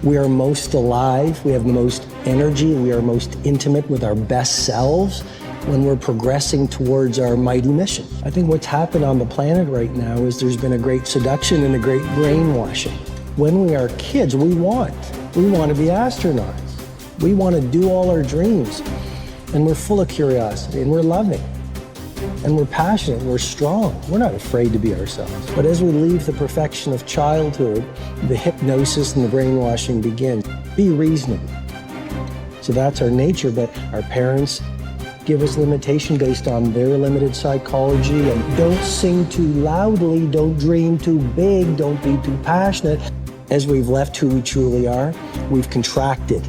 We are most alive, we have the most energy, we are most intimate with our best selves when we're progressing towards our mighty mission. I think what's happened on the planet right now is there's been a great seduction and a great brainwashing. When we are kids, we want to be astronauts. We want to do all our dreams. And we're full of curiosity, and we're loving, and we're passionate, and we're strong. We're not afraid to be ourselves. But as we leave the perfection of childhood, the hypnosis and the brainwashing begin. Be reasonable. So that's our nature, but our parents give us limitation based on their limited psychology. And don't sing too loudly, don't dream too big, don't be too passionate. As we've left who we truly are, we've contracted.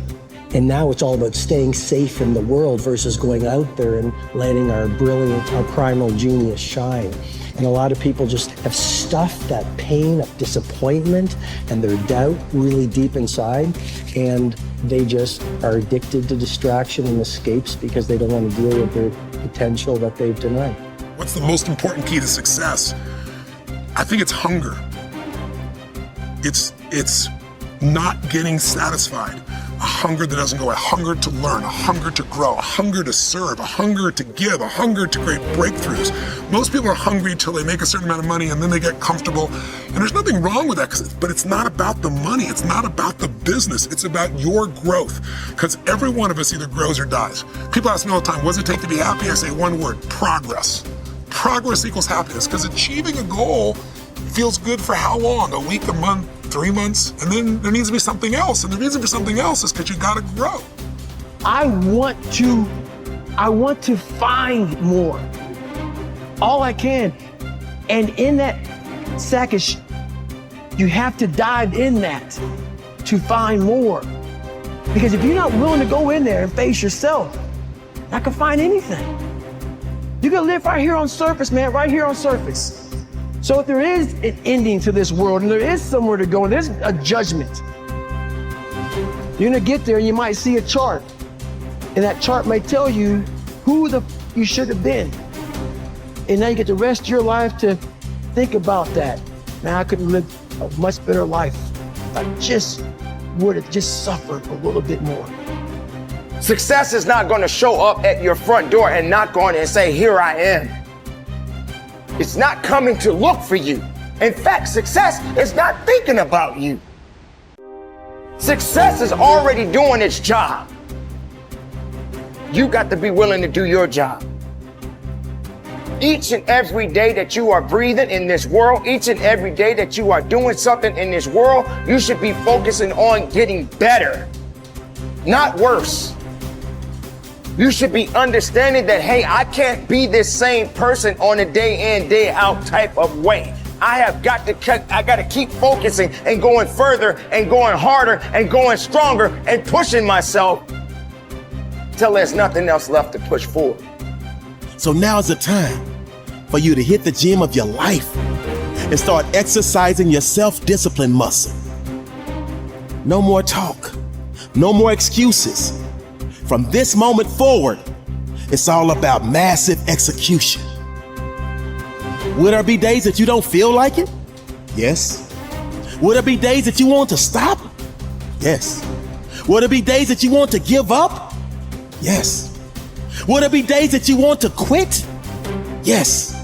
And now it's all about staying safe in the world versus going out there and letting our brilliant, our primal genius shine. And a lot of people just have stuffed that pain of disappointment and their doubt really deep inside. And they just are addicted to distraction and escapes because they don't want to deal with their potential that they've denied. What's the most important key to success? I think it's hunger. It's not getting satisfied. A hunger that doesn't go, a hunger to learn, a hunger to grow, a hunger to serve, a hunger to give, a hunger to create breakthroughs. Most people are hungry until they make a certain amount of money and then they get comfortable. And there's nothing wrong with that, but it's not about the money. It's not about the business. It's about your growth. Because every one of us either grows or dies. People ask me all the time, what does it take to be happy? I say one word, progress. Progress equals happiness, because achieving a goal feels good for how long? A week, a month, 3 months, and then there needs to be something else. And the reason for something else is because you gotta grow. I want to find more. All I can. And in that sack of you have to dive in that to find more. Because if you're not willing to go in there and face yourself, I can find anything. You can live right here on surface, man, right here on surface. So if there is an ending to this world and there is somewhere to go and there's a judgment, you're gonna get there and you might see a chart. And that chart may tell you who you should have been. And now you get the rest of your life to think about that. Now I could live a much better life if I just would have just suffered a little bit more. Success is not gonna show up at your front door and knock on it and say, here I am. It's not coming to look for you. In fact, success is not thinking about you. Success is already doing its job. You got to be willing to do your job. Each and every day that you are breathing in this world, each and every day that you are doing something in this world, you should be focusing on getting better, not worse. You should be understanding that, hey, I can't be this same person on a day in, day out type of way. I got to keep focusing and going further and going harder and going stronger and pushing myself till there's nothing else left to push forward. So now's the time for you to hit the gym of your life and start exercising your self-discipline muscle. No more talk, no more excuses. From this moment forward, it's all about massive execution. Will there be days that you don't feel like it? Yes. Will there be days that you want to stop? Yes. Will there be days that you want to give up? Yes. Will there be days that you want to quit? Yes.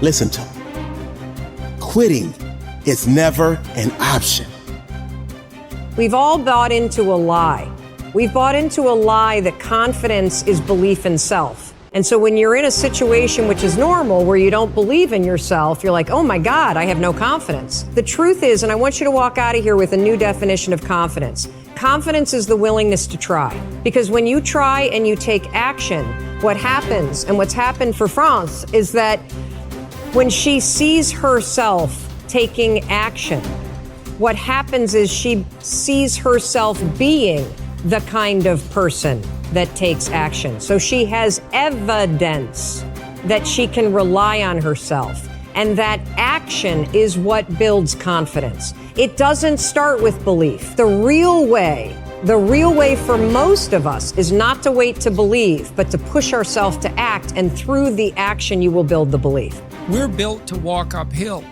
Listen to me. Quitting is never an option. We've all bought into a lie. We've bought into a lie that confidence is belief in self. And so when you're in a situation which is normal, where you don't believe in yourself, you're like, oh my God, I have no confidence. The truth is, and I want you to walk out of here with a new definition of confidence. Confidence is the willingness to try. Because when you try and you take action, what happens, and what's happened for France, is that when she sees herself taking action, what happens is she sees herself being the kind of person that takes action. So she has evidence that she can rely on herself. And that action is what builds confidence. It doesn't start with belief. The real way for most of us is not to wait to believe, but to push ourselves to act. And through the action, you will build the belief. We're built to walk uphill.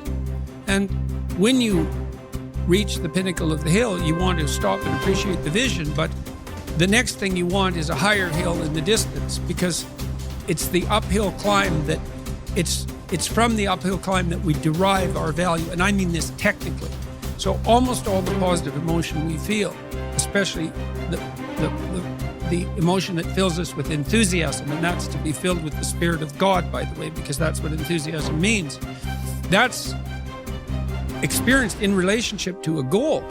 And when you reach the pinnacle of the hill, you want to stop and appreciate the vision, but the next thing you want is a higher hill in the distance, because it's the uphill climb that it's from the uphill climb that we derive our value, and I mean this technically. So almost all the positive emotion we feel, especially the emotion that fills us with enthusiasm, and that's to be filled with the Spirit of God, by the way, because that's what enthusiasm means. That's experienced in relationship to a goal.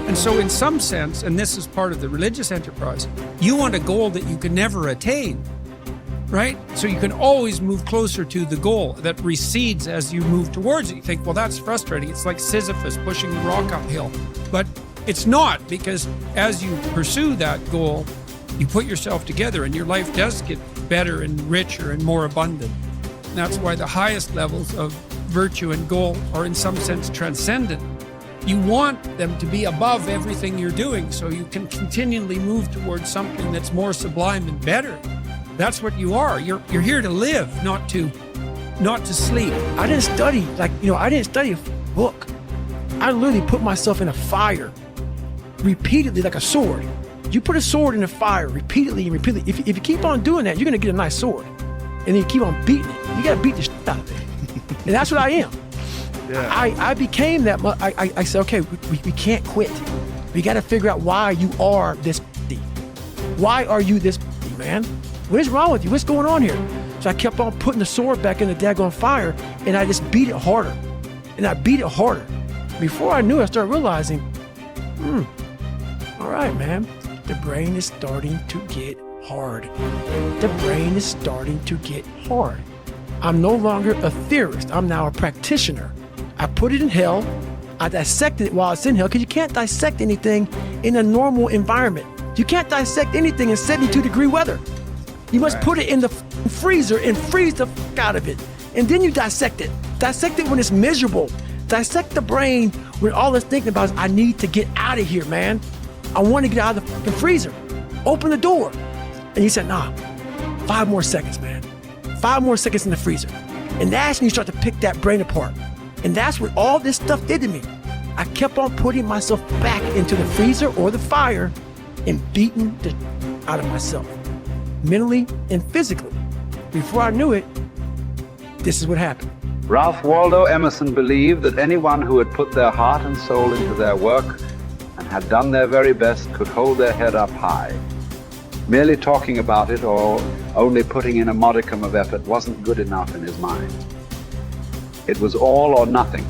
And so in some sense, and this is part of the religious enterprise, you want a goal that you can never attain, right? So you can always move closer to the goal that recedes as you move towards it. You think, well, that's frustrating. It's like Sisyphus pushing the rock uphill. But it's not, because as you pursue that goal, you put yourself together and your life does get better and richer and more abundant. And that's why the highest levels of virtue and goal are in some sense transcendent. You want them to be above everything you're doing so you can continually move towards something that's more sublime and better. That's what you are. You're here to live, not to sleep. I didn't study, I didn't study a book. I literally put myself in a fire repeatedly, like a sword. You put a sword in a fire repeatedly and repeatedly. If you keep on doing that, you're going to get a nice sword. And then you keep on beating it. You got to beat the shit out of it. And that's what I am. Yeah. I became that. I said, okay, we can't quit. We got to figure out why you are this. Why are you this, man? What is wrong with you? What's going on here? So I kept on putting the sword back in the daggone fire, and I just beat it harder. And I beat it harder. Before I knew it, I started realizing, all right, man, the brain is starting to get hard. The brain is starting to get hard. I'm no longer a theorist. I'm now a practitioner. I put it in hell. I dissected it while it's in hell, because you can't dissect anything in a normal environment. You can't dissect anything in 72-degree weather. You must put it in the freezer and freeze the fuck out of it. And then you dissect it. Dissect it when it's miserable. Dissect the brain when all it's thinking about is, I need to get out of here, man. I want to get out of the fucking freezer. Open the door. And you said, nah, 5 more seconds, man. 5 more seconds in the freezer. And that's when you start to pick that brain apart. And that's what all this stuff did to me. I kept on putting myself back into the freezer or the fire and beating the out of myself, mentally and physically. Before I knew it, this is what happened. Ralph Waldo Emerson believed that anyone who had put their heart and soul into their work and had done their very best could hold their head up high. Merely talking about it or only putting in a modicum of effort wasn't good enough in his mind. It was all or nothing.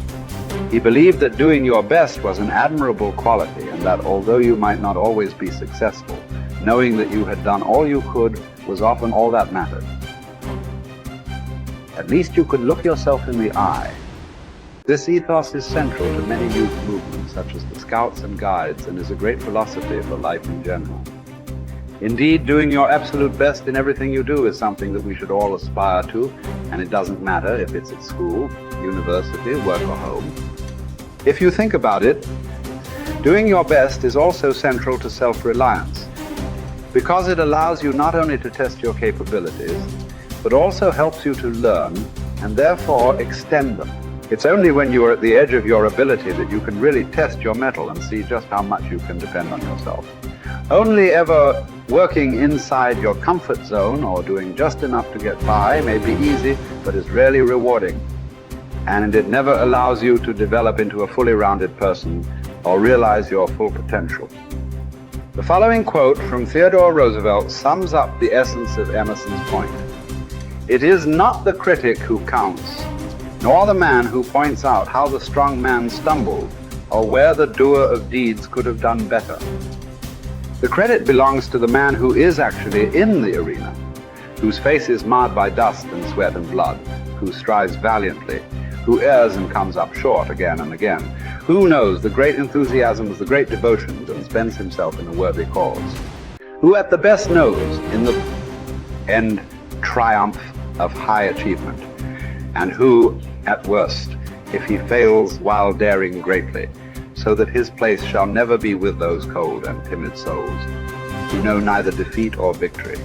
He believed that doing your best was an admirable quality, and that although you might not always be successful, knowing that you had done all you could was often all that mattered. At least you could look yourself in the eye. This ethos is central to many youth movements, such as the Scouts and Guides, and is a great philosophy for life in general. Indeed, doing your absolute best in everything you do is something that we should all aspire to, and it doesn't matter if it's at school, university, work, or home. If you think about it, doing your best is also central to self-reliance, because it allows you not only to test your capabilities, but also helps you to learn and therefore extend them. It's only when you are at the edge of your ability that you can really test your mettle and see just how much you can depend on yourself. Only ever working inside your comfort zone or doing just enough to get by may be easy, but is rarely rewarding. And it never allows you to develop into a fully rounded person or realize your full potential. The following quote from Theodore Roosevelt sums up the essence of Emerson's point. It is not the critic who counts, nor the man who points out how the strong man stumbled, or where the doer of deeds could have done better. The credit belongs to the man who is actually in the arena, whose face is marred by dust and sweat and blood, who strives valiantly, who errs and comes up short again and again, who knows the great enthusiasms, the great devotions, and spends himself in a worthy cause, who at the best knows in the end triumph of high achievement, and who, at worst, if he fails while daring greatly, so that his place shall never be with those cold and timid souls, who know neither defeat or victory.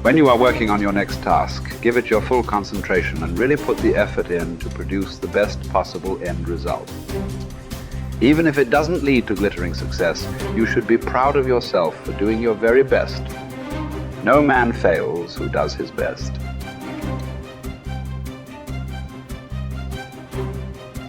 When you are working on your next task, give it your full concentration and really put the effort in to produce the best possible end result. Even if it doesn't lead to glittering success, you should be proud of yourself for doing your very best. No man fails who does his best.